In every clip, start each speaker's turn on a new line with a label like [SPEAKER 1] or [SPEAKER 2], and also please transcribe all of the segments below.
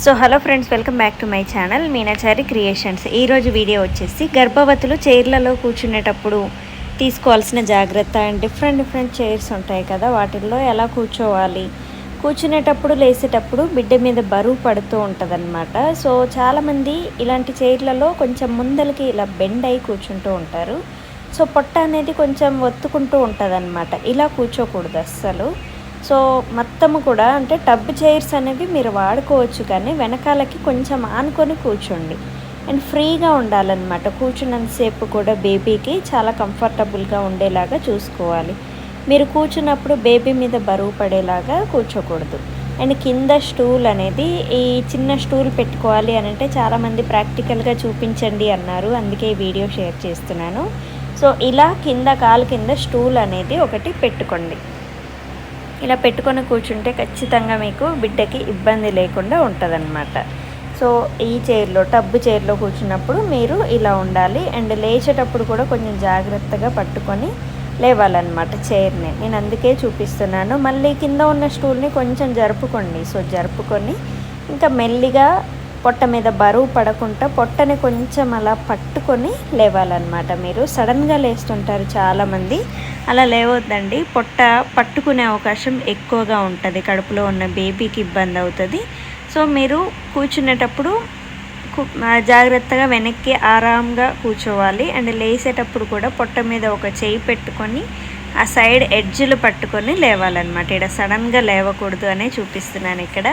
[SPEAKER 1] So hello friends, welcome back to my channel Meenachari creations. ఈరోజు video వచ్చేసి గర్భవతులు చైర్లలో కూర్చునేటప్పుడు తీసుకోవాల్సిన జాగ్రత్త అండ్ డిఫరెంట్ చైర్స్ ఉంటాయి కదా, వాటిల్లో ఎలా కూర్చోవాలి, కూర్చునేటప్పుడు లేసేటప్పుడు బిడ్డ మీద బరువు పడుతూ ఉంటుందన్నమాట. సో చాలామంది ఇలాంటి చైర్లలో కొంచెం ముందలకి ఇలా బెండ్ అయి కూర్చుంటూ ఉంటారు. సో పొట్ట అనేది కొంచెం ఒత్తుకుంటూ ఉంటుందన్నమాట. ఇలా కూర్చోకూడదు అస్సలు. సో మొత్తము కూడా అంటే టబ్ చైర్స్ అనేవి మీరు వాడుకోవచ్చు, కానీ వెనకాలకి కొంచెం ఆనుకొని కూర్చోండి అండ్ ఫ్రీగా ఉండాలన్నమాట. కూర్చున్నంతసేపు కూడా బేబీకి చాలా కంఫర్టబుల్గా ఉండేలాగా చూసుకోవాలి. మీరు కూర్చున్నప్పుడు బేబీ మీద బరువు పడేలాగా కూర్చోకూడదు. అండ్ కింద స్టూల్ అనేది ఈ చిన్న స్టూల్ పెట్టుకోవాలి అని అంటే చాలామంది ప్రాక్టికల్గా చూపించండి అన్నారు, అందుకే ఈ వీడియో షేర్ చేస్తున్నాను. సో ఇలా కింద కాలు కింద స్టూల్ అనేది ఒకటి పెట్టుకోండి. ఇలా పెట్టుకొని కూర్చుంటే ఖచ్చితంగా మీకు బిడ్డకి ఇబ్బంది లేకుండా ఉంటుందన్నమాట. సో ఈ చైర్లో టబ్బు చైర్లో కూర్చున్నప్పుడు మీరు ఇలా ఉండాలి. అండ్ లేచేటప్పుడు కూడా కొంచెం జాగ్రత్తగా పట్టుకొని లేవాలన్నమాట చైర్ని. నేను అందుకే చూపిస్తున్నాను. మళ్ళీ కింద ఉన్న స్టూల్ని కొంచెం జరుపుకోండి. సో జరుపుకొని ఇంకా మెల్లిగా పొట్ట మీద బరువు పడకుండా పొట్టని కొంచెం అలా పట్టుకొని లేవాలన్నమాట. మీరు సడన్గా లేస్తుంటారు చాలామంది, అలా లేవద్దండి. పొట్ట పట్టుకునే అవకాశం ఎక్కువగా ఉంటుంది, కడుపులో ఉన్న బేబీకి ఇబ్బంది అవుతుంది. సో మీరు కూర్చునేటప్పుడు జాగ్రత్తగా వెనక్కి ఆరాంగా కూర్చోవాలి. అండ్ లేసేటప్పుడు కూడా పొట్ట మీద ఒక చేయి పెట్టుకొని ఆ సైడ్ ఎడ్జ్లు పట్టుకొని లేవాలన్నమాట. ఇక్కడ సడన్గా లేవకూడదు అనే చూపిస్తున్నాను ఇక్కడ.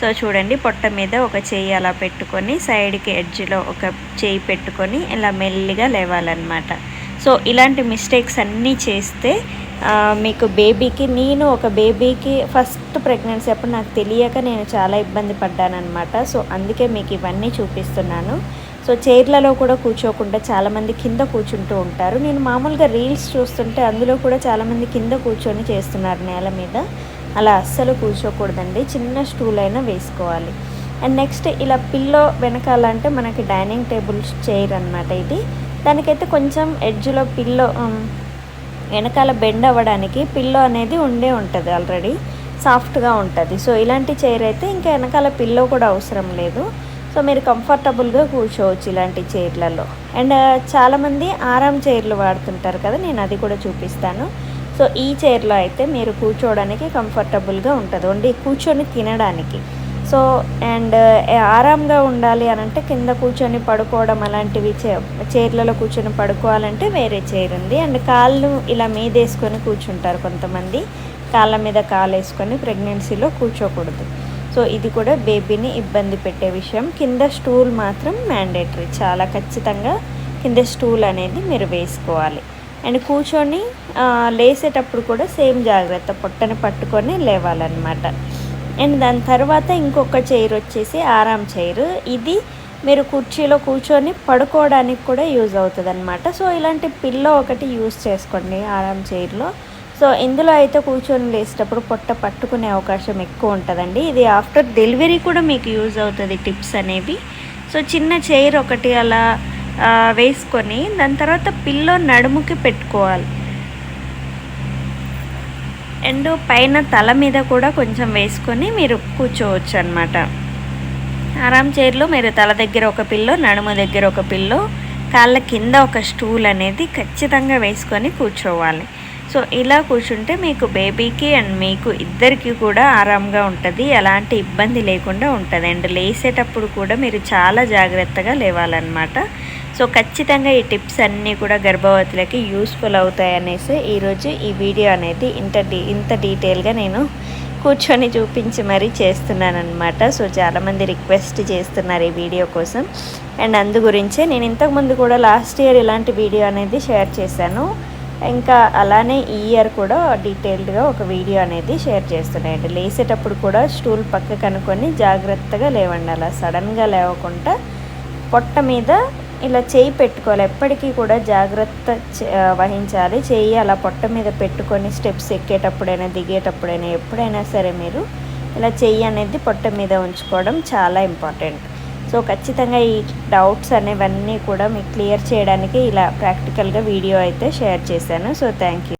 [SPEAKER 1] సో చూడండి, పొట్ట మీద ఒక చేయి అలా పెట్టుకొని సైడ్కి ఎడ్జ్లో ఒక చేయి పెట్టుకొని ఇలా మెల్లిగా లేవాలన్నమాట. సో ఇలాంటి మిస్టేక్స్ అన్నీ చేస్తే మీకు బేబీకి, నేను ఒక బేబీకి ఫస్ట్ ప్రెగ్నెన్సీ అప్పుడు నాకు తెలియక నేను చాలా ఇబ్బంది పడ్డానమాట. సో అందుకే మీకు ఇవన్నీ చూపిస్తున్నాను. సో చైర్లలో కూడా కూర్చోకుండా చాలామంది కింద కూర్చుంటూ ఉంటారు. నేను మామూలుగా రీల్స్ చూస్తుంటే అందులో కూడా చాలామంది కింద కూర్చొని చేస్తున్నారు నేల మీద. అలా అస్సలు కూర్చోకూడదండి, చిన్న స్టూల్ అయినా వేసుకోవాలి. అండ్ నెక్స్ట్ ఇలా పిల్లో వెనకాల అంటే మనకి డైనింగ్ టేబుల్ చైర్ అనమాట ఇది. దానికైతే కొంచెం ఎడ్జ్లో పిల్లో వెనకాల బెండ్ అవ్వడానికి పిల్లో అనేది ఉంటుంది, ఆల్రెడీ సాఫ్ట్గా ఉంటుంది. సో ఇలాంటి చైర్ అయితే ఇంకా వెనకాల పిల్లో కూడా అవసరం లేదు. సో మీరు కంఫర్టబుల్గా కూర్చోవచ్చు ఇలాంటి చైర్లలో. అండ్ చాలామంది ఆరామ్ చైర్లు వాడుతుంటారు కదా, నేను అది కూడా చూపిస్తాను. సో ఈ చైర్లో అయితే మీరు కూర్చోవడానికి కంఫర్టబుల్గా ఉంటుంది, ఓన్లీ కూర్చొని తినడానికి. సో అండ్ ఆరాంగా ఉండాలి అని అంటే కింద కూర్చొని పడుకోవడం అలాంటివి చైర్లలో కూర్చొని పడుకోవాలంటే వేరే చైర్ ఉంది. అండ్ కాళ్ళు ఇలా మీదేసుకొని కూర్చుంటారు కొంతమంది, కాళ్ళ మీద కాలు వేసుకొని ప్రెగ్నెన్సీలో కూర్చోకూడదు. సో ఇది కూడా బేబీని ఇబ్బంది పెట్టే విషయం. కింద స్టూల్ మాత్రం మ్యాండేటరీ, చాలా ఖచ్చితంగా కింద స్టూల్ అనేది మీరు వేసుకోవాలి. అండ్ కూర్చొని లేసేటప్పుడు కూడా సేమ్ జాగ్రత్త, పొట్టని పట్టుకొని లేవాలన్నమాట. అండ్ దాని తర్వాత ఇంకొక చైర్ వచ్చేసి ఆరామ్ చైర్. ఇది మీరు కుర్చీలో కూర్చొని పడుకోవడానికి కూడా యూజ్ అవుతుంది అనమాట. సో ఇలాంటి పిల్లో ఒకటి యూజ్ చేసుకోండి ఆరామ్ చైర్లో. సో ఇందులో అయితే కూర్చొని లేసేటప్పుడు పొట్ట పట్టుకునే అవకాశం ఎక్కువ ఉంటుందండి. ఇది ఆఫ్టర్ డెలివరీ కూడా మీకు యూజ్ అవుతుంది టిప్స్ అనేవి. సో చిన్న చైర్ ఒకటి అలా వేసుకొని దాని తర్వాత పిల్లో నడుముకి పెట్టుకోవాలి. అండ్ పైన తల మీద కూడా కొంచెం వేసుకొని మీరు కూర్చోవచ్చు అనమాట. ఆరామ్ చైర్లో మీరు తల దగ్గర ఒక పిల్లో, నడుము దగ్గర ఒక పిల్లో, కాళ్ళ కింద ఒక స్టూల్ అనేది ఖచ్చితంగా వేసుకొని కూర్చోవాలి. సో ఇలా కూర్చుంటే మీకు బేబీకి అండ్ మీకు ఇద్దరికి కూడా ఆరాంగా ఉంటుంది, ఎలాంటి ఇబ్బంది లేకుండా ఉంటుంది. అండ్ లేసేటప్పుడు కూడా మీరు చాలా జాగ్రత్తగా లేవాలన్నమాట. సో ఖచ్చితంగా ఈ టిప్స్ అన్నీ కూడా గర్భవతులకి యూస్ఫుల్ అవుతాయి అనేసి ఈరోజు ఈ వీడియో అనేది ఇంత డీటెయిల్గా నేను కూర్చొని చూపించి మరీ చేస్తున్నాను అనమాట. సో చాలామంది రిక్వెస్ట్ చేస్తున్నారు ఈ వీడియో కోసం. అండ్ అందు గురించే నేను ఇంతకుముందు కూడా లాస్ట్ ఇయర్ ఇలాంటి వీడియో అనేది షేర్ చేశాను. ఇంకా అలానే ఈ ఇయర్ కూడా డీటెయిల్డ్గా ఒక వీడియో అనేది షేర్ చేస్తున్నాయండి. లేసేటప్పుడు కూడా స్టూల్ పక్క కనుక్కొని జాగ్రత్తగా లేవండి. అలా సడన్గా లేవకుండా పొట్ట మీద ఇలా చేయి పెట్టుకోవాలి. ఎప్పటికీ కూడా జాగ్రత్త వహించాలి. చేయి అలా పొట్ట మీద పెట్టుకొని స్టెప్స్ ఎక్కేటప్పుడైనా దిగేటప్పుడైనా ఎప్పుడైనా సరే మీరు ఇలా చెయ్యి అనేది పొట్ట మీద ఉంచుకోవడం చాలా ఇంపార్టెంట్. సో ఖచ్చితంగా ఈ డౌట్స్ అనేవన్నీ కూడా మీకు క్లియర్ చేయడానికి ఇలా ప్రాక్టికల్గా వీడియో అయితే షేర్ చేశాను. So thank you.